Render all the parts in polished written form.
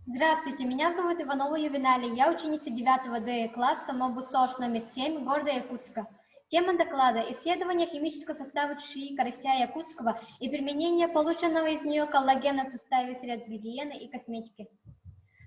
Здравствуйте, меня зовут Иванова Ювеналия, я ученица 9 Д класса МОБУ-СОЖ номер 7 города Якутска. Тема доклада – исследование химического состава чешуи карася якутского и применение полученного из нее коллагена в составе средств гигиены и косметики.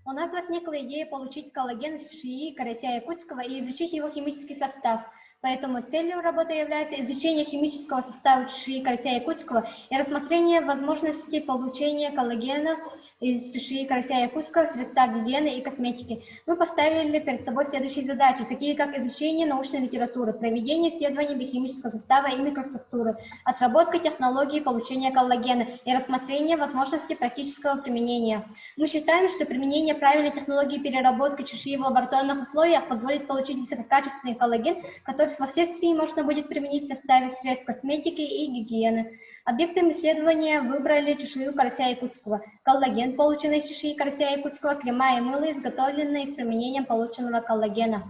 У нас возникла идея получить коллаген из чешуи карася якутского и изучить его химический состав. Поэтому целью работы является изучение химического состава чешуи карася якутского и рассмотрение возможности получения коллагена из чешуи карася якутского в средствах гигиены и косметики. Мы поставили перед собой следующие задачи, такие как изучение научной литературы, проведение исследований биохимического состава и микроструктуры, отработка технологии получения коллагена и рассмотрение возможности практического применения. Мы считаем, что применение правильной технологии переработки чешуи в лабораторных условиях позволит получить высококачественный коллаген, который впоследствии можно будет применить в составе средств косметики и гигиены. Объектом исследования выбрали чешую карася якутского, коллаген, полученный из чешуи карася якутского, крема и мыло, изготовленные с применением полученного коллагена.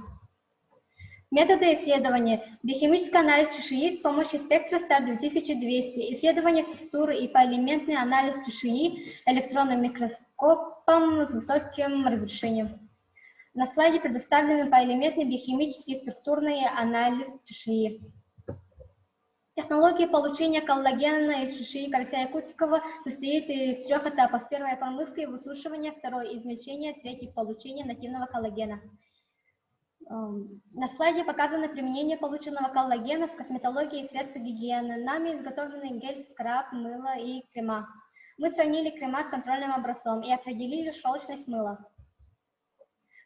Методы исследования. Биохимический анализ чешуи с помощью спектра STAR-2200, исследование структуры и поэлементный анализ чешуи электронным микроскопом с высоким разрешением. На слайде предоставлены поэлементный биохимический и структурный анализ чешуи. Технология получения коллагена из чешуи карася якутского состоит из 3 этапов. Первое – промывка и высушивание, второе – измельчение, третье – получение нативного коллагена. На слайде показано применение полученного коллагена в косметологии и средствах гигиены. Нами изготовлены гель, скраб, мыло и крема. Мы сравнили крема с контрольным образцом и определили шелочность мыла.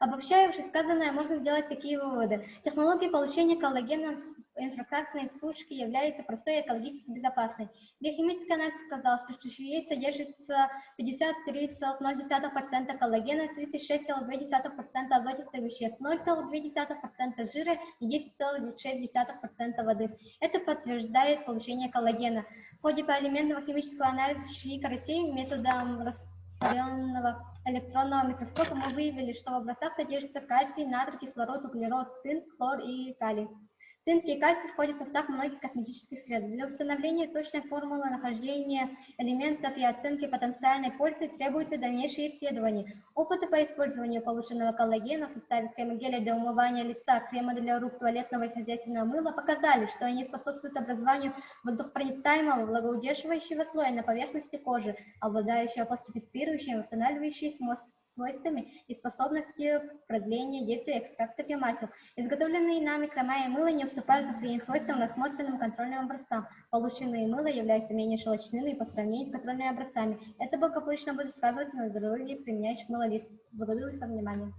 Обобщая вышесказанное, можно сделать такие выводы. Технология получения коллагена в инфракрасной сушке является простой и экологически безопасной. Биохимический анализ показал, что в чешуе содержится 53,0% коллагена, 36,2% азотистых веществ, 0,2% жира и 10,6% воды. Это подтверждает получение коллагена. В ходе поэлементного химического анализа чешуи карасей методом распределенного электронного микроскопа мы выявили, что в образцах содержится кальций, натрий, кислород, углерод, цинк, хлор и калий. Цинк и кальций входят в состав многих косметических средств. Для установления точной формулы нахождения элементов и оценки потенциальной пользы требуются дальнейшие исследования. Опыты по использованию полученного коллагена в составе крема-геля для умывания лица, крема для рук, туалетного и хозяйственного мыла показали, что они способствуют образованию воздухопроницаемого влагоудерживающего слоя на поверхности кожи, обладающего пластифицирующими, восстанавливающими свойствами и способностью продления действия экстрактов и масел. Изготовленные нами крема и мыло не уступают по своим свойствам рассмотренным контрольным образцам. Полученные мыло являются менее шелочными по сравнению с контрольными образцами. Это благополучно будет сказываться на здоровье применяющих мыло лиц. Благодарю за внимание.